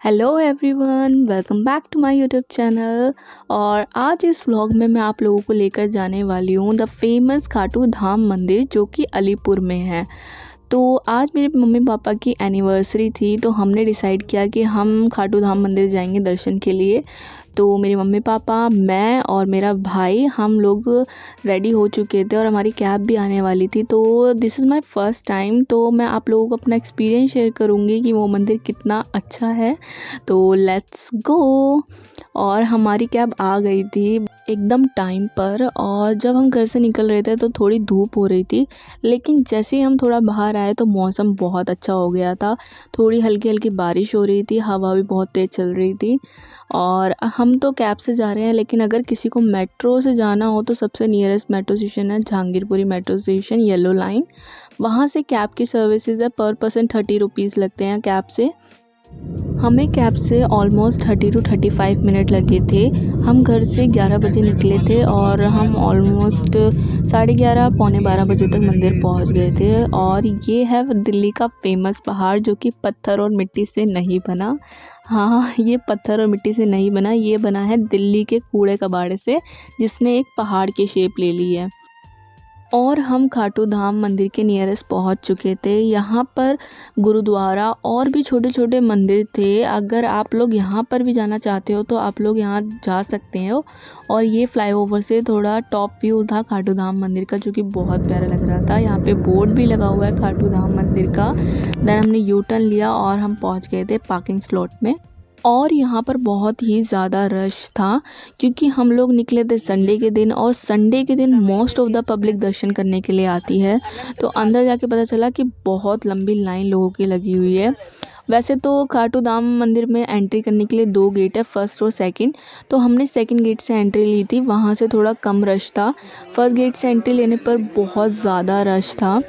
Hello everyone, welcome back to my YouTube channel. और आज इस व्लॉग में मैं आप लोगों को लेकर जाने वाली हूँ द फेमस खाटू धाम मंदिर जो कि अलीपुर में है। तो आज मेरे मम्मी पापा की एनिवर्सरी थी, तो हमने डिसाइड किया कि हम खाटू धाम मंदिर जाएंगे दर्शन के लिए। तो मेरे मम्मी पापा, मैं और मेरा भाई हम लोग रेडी हो चुके थे और हमारी कैब भी आने वाली थी। तो this is my first time, तो मैं आप लोगों को अपना एक्सपीरियंस शेयर करूँगी कि वो मंदिर कितना अच्छा है। तो लेट्स गो। और हमारी कैब आ गई थी एकदम टाइम पर, और जब हम घर से निकल रहे थे तो थोड़ी धूप हो रही थी, लेकिन जैसे ही हम थोड़ा बाहर आए तो मौसम बहुत अच्छा हो गया था। थोड़ी हल्की हल्की बारिश हो रही थी, हवा भी बहुत तेज़ चल रही थी। और हम तो कैब से जा रहे हैं, लेकिन अगर किसी को मेट्रो से जाना हो तो सबसे नियरेस्ट मेट्रो स्टेशन है Jahangirpuri metro station, yellow line. वहाँ से कैब की सर्विसेज है, पर पर्सन 30 रुपीज़ लगते हैं कैब से। हमें कैब से ऑलमोस्ट 30 टू 35 मिनट लगे थे। हम घर से 11 बजे निकले थे और हम ऑलमोस्ट 11:30 पौने 12 बजे तक मंदिर पहुंच गए थे। और ये है दिल्ली का फेमस पहाड़ जो कि पत्थर और मिट्टी से नहीं बना। हाँ, ये पत्थर और मिट्टी से नहीं बना, ये बना है दिल्ली के कूड़े कबाड़े से, जिसने एक पहाड़ की शेप ले ली है। और हम खाटू धाम मंदिर के नियरेस्ट पहुंच चुके थे। यहाँ पर गुरुद्वारा और भी छोटे छोटे मंदिर थे। अगर आप लोग यहाँ पर भी जाना चाहते हो तो आप लोग यहाँ जा सकते हो। और ये फ्लाईओवर से थोड़ा टॉप व्यू था खाटू धाम मंदिर का, जो कि बहुत प्यारा लग रहा था। यहाँ पे बोर्ड भी लगा हुआ है खाटू धाम मंदिर का। देन हमने यू टर्न लिया और हम पहुँच गए थे पार्किंग स्लॉट में। और यहाँ पर बहुत ही ज़्यादा रश था, क्योंकि हम लोग निकले थे संडे के दिन, और संडे के दिन मोस्ट ऑफ द पब्लिक दर्शन करने के लिए आती है। तो अंदर जाके पता चला कि बहुत लंबी लाइन लोगों की लगी हुई है। वैसे तो खाटू धाम मंदिर में एंट्री करने के लिए 2 गेट है, फर्स्ट और सेकंड। तो हमने सेकंड गेट से एंट्री ली थी, वहाँ से थोड़ा कम रश था। फर्स्ट गेट से एंट्री लेने पर बहुत ज़्यादा रश था।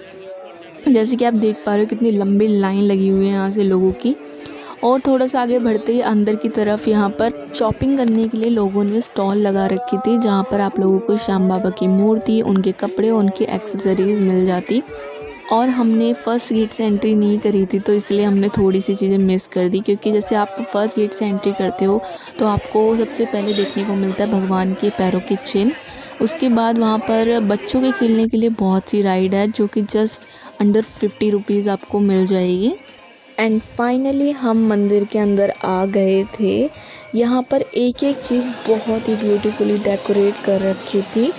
जैसे कि आप देख पा रहे हो कितनी लंबी लाइन लगी हुई है यहाँ से लोगों की। और थोड़ा सा आगे बढ़ते ही अंदर की तरफ यहाँ पर शॉपिंग करने के लिए लोगों ने स्टॉल लगा रखी थी, जहाँ पर आप लोगों को श्याम बाबा की मूर्ति, उनके कपड़े, उनकी एक्सेसरीज़ मिल जाती। और हमने फ़र्स्ट गेट से एंट्री नहीं करी थी, तो इसलिए हमने थोड़ी सी चीज़ें मिस कर दी। क्योंकि जैसे आप फर्स्ट गेट से एंट्री करते हो तो आपको सबसे पहले देखने को मिलता है भगवान के पैरों की चिन्ह। उसके बाद वहाँ पर बच्चों के खेलने के लिए बहुत सी राइड है, जो कि जस्ट अंडर 50 रुपीज़ आपको मिल जाएगी। एंड फाइनली हम मंदिर के अंदर आ गए थे। यहाँ पर एक एक चीज़ बहुत ही ब्यूटीफुली डेकोरेट कर रखी थी।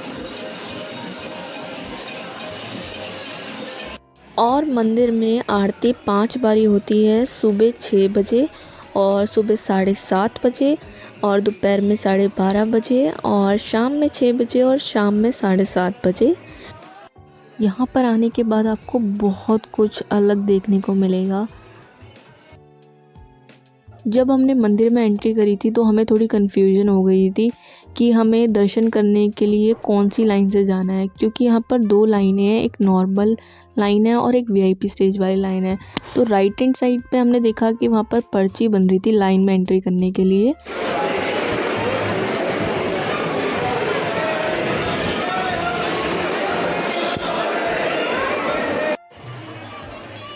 और मंदिर में आरती 5 बारी होती है, सुबह 6 बजे, और सुबह 7:30 बजे, और दोपहर में 12:30 बजे, और शाम में 6 बजे, और शाम में 7:30 बजे। यहाँ पर आने के बाद आपको बहुत कुछ अलग देखने को मिलेगा। जब हमने मंदिर में एंट्री करी थी तो हमें थोड़ी कन्फ्यूजन हो गई थी कि हमें दर्शन करने के लिए कौन सी लाइन से जाना है, क्योंकि यहाँ पर 2 लाइनें हैं, एक नॉर्मल लाइन है और एक वीआईपी स्टेज वाली लाइन है। तो राइट हैंड साइड पे हमने देखा कि वहाँ पर पर्ची बन रही थी लाइन में एंट्री करने के लिए।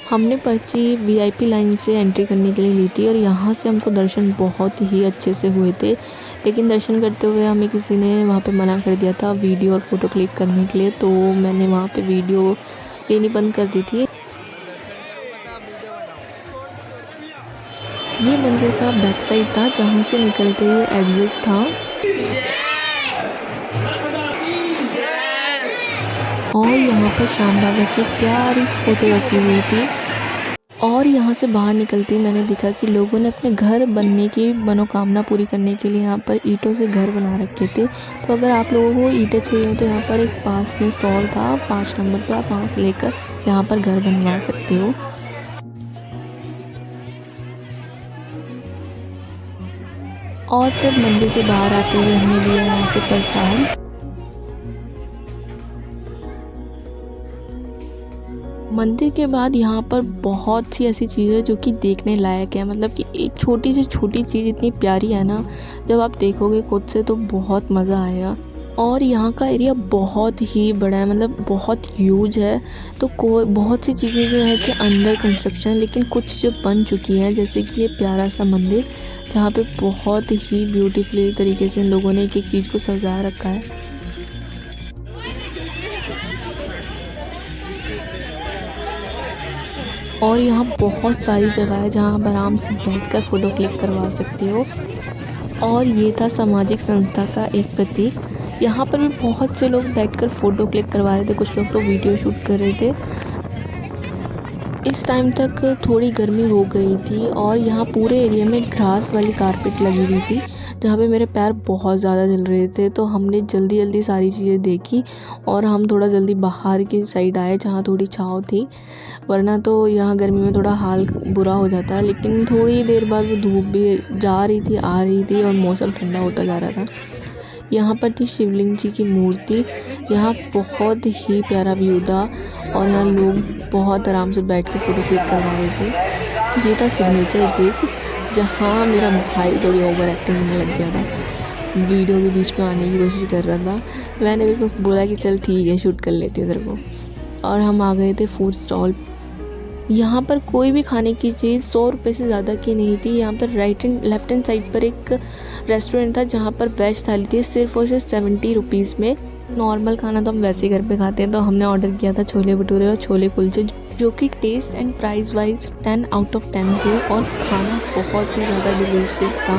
हमने पर्ची वीआईपी लाइन से एंट्री करने के लिए ली थी, और यहाँ से हमको दर्शन बहुत ही अच्छे से हुए थे। लेकिन दर्शन करते हुए हमें किसी ने वहाँ पे मना कर दिया था वीडियो और फ़ोटो क्लिक करने के लिए, तो मैंने वहाँ पे वीडियो लेनी बंद कर दी थी। ये मंदिर का बैक साइड था, जहाँ से निकलते ही एग्ज़िट था। और यहाँ पर श्याम बाबा की प्यारी फोटो रखी हुई थी। और यहाँ से बाहर निकलते ही मैंने देखा कि लोगों ने अपने घर बनने की मनोकामना पूरी करने के लिए यहाँ पर ईंटों से घर बना रखे थे। तो अगर आप लोगों को ईंटें चाहिए हो तो यहाँ पर एक पास में स्टॉल था 5 नंबर पे, आप वहाँ से लेकर यहाँ पर घर बनवा सकते हो। और फिर मंदिर से बाहर आते हुए हमने लिया यहाँ से प्रसाद। मंदिर के बाद यहाँ पर बहुत सी ऐसी चीज़ें जो कि देखने लायक है। मतलब कि एक छोटी सी छोटी चीज़ इतनी प्यारी है ना, जब आप देखोगे खुद से तो बहुत मज़ा आएगा। और यहाँ का एरिया बहुत ही बड़ा है, मतलब बहुत ह्यूज है। तो कोई बहुत सी चीज़ें जो है कि अंडर कंस्ट्रक्शन, लेकिन कुछ जो बन चुकी हैं, जैसे कि ये प्यारा सा मंदिर जहाँ पे बहुत ही ब्यूटीफुली तरीके से इन लोगों ने एक एक चीज़ को सजा रखा है। और यहाँ बहुत सारी जगह है जहाँ आप आराम से बैठकर फ़ोटो क्लिक करवा सकते हो। और ये था सामाजिक संस्था का एक प्रतीक। यहाँ पर भी बहुत से लोग बैठकर फ़ोटो क्लिक करवा रहे थे, कुछ लोग तो वीडियो शूट कर रहे थे। इस टाइम तक थोड़ी गर्मी हो गई थी और यहाँ पूरे एरिया में घास वाली कारपेट लगी हुई थी, जहाँ पे मेरे पैर बहुत ज़्यादा जल रहे थे। तो हमने जल्दी जल्दी सारी चीज़ें देखी और हम थोड़ा जल्दी बाहर की साइड आए जहाँ थोड़ी छाँव थी, वरना तो यहाँ गर्मी में थोड़ा हाल बुरा हो जाता है। लेकिन थोड़ी देर बाद वो धूप भी जा रही थी, आ रही थी और मौसम ठंडा होता जा रहा था। यहाँ पर थी शिवलिंग जी की मूर्ति। यहाँ बहुत ही प्यारा व्यू था और यहाँ लोग बहुत आराम से बैठ के फ़ोटो क्लिक करवा रहे थे। ये था सिग्नेचर ब्रिज, जहाँ मेरा भाई थोड़ी ओवर एक्टिंग करने लग गया था, वीडियो के बीच में आने की कोशिश कर रहा था। मैंने भी कुछ बोला कि चल ठीक है, शूट कर लेती हूँ तेरे को। और हम आ गए थे फूड स्टॉल। यहाँ पर कोई भी खाने की चीज़ 100 रुपये से ज़्यादा की नहीं थी। यहाँ पर लेफ्ट हैंड साइड पर एक रेस्टोरेंट था जहाँ पर वेज थाली थी सिर्फ और सिर्फ 70 रुपीज़ में। नॉर्मल खाना तो हम वैसे ही घर पे खाते हैं, तो हमने ऑर्डर किया था छोले भटूरे और छोले कुलचे, जो कि taste and price wise 10 out of 10 थे और खाना बहुत ही ज़्यादा डिलीशियस था।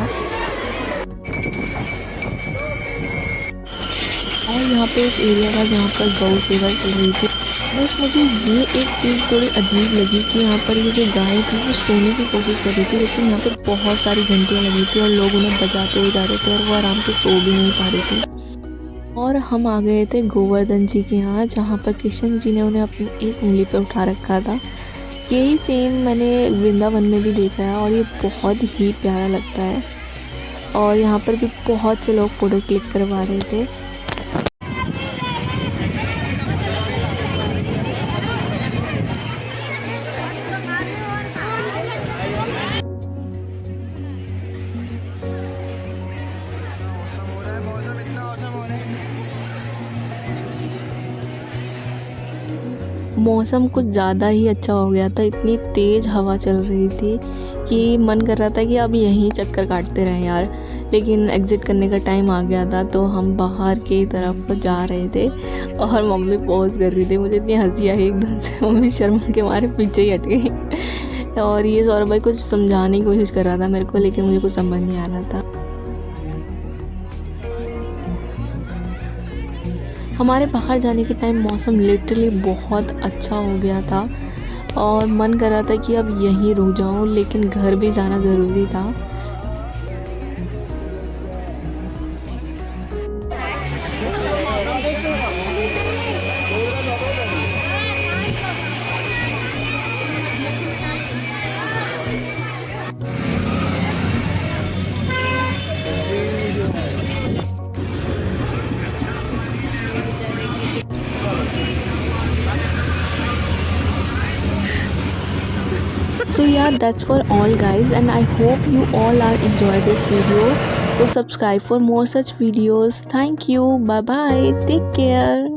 और यहाँ पे एक एरिया था जहाँ पर गौ सेवा चल रही थी। बस मुझे ये एक चीज़ थोड़ी अजीब लगी कि यहाँ पर ये जो गाय थी वो सोने की कोशिश कर रही थी, लेकिन यहाँ पर बहुत सारी घंटियाँ लगी थी और लोग उन्हें बजाते हुए जा रहे थे और वो आराम से सो भी नहीं पा रही थी। और हम आ गए थे गोवर्धन जी के यहाँ, जहाँ पर कृष्ण जी ने उन्हें अपनी एक उंगली पर उठा रखा था। यही सीन मैंने वृंदावन में भी देखा है और ये बहुत ही प्यारा लगता है। और यहाँ पर भी बहुत से लोग फ़ोटो क्लिक करवा रहे थे। मौसम कुछ ज़्यादा ही अच्छा हो गया था, इतनी तेज़ हवा चल रही थी कि मन कर रहा था कि अब यहीं चक्कर काटते रहें यार। लेकिन एग्ज़िट करने का टाइम आ गया था, तो हम बाहर की तरफ जा रहे थे और मम्मी पॉज़ कर रही थी। मुझे इतनी हंसी आई एकदम से, मम्मी शर्म के मारे पीछे ही हट गई। और ये सौरभ भाई कुछ समझाने की कोशिश कर रहा था मेरे को, लेकिन मुझे कुछ समझ नहीं आ रहा था। हमारे बाहर जाने के टाइम मौसम लिटरली बहुत अच्छा हो गया था और मन कर रहा था कि अब यहीं रुक जाऊं, लेकिन घर भी जाना ज़रूरी था। So yeah, that's for all guys, and I hope you all are enjoy this video. So subscribe for more such videos. Thank you. Bye bye. Take care.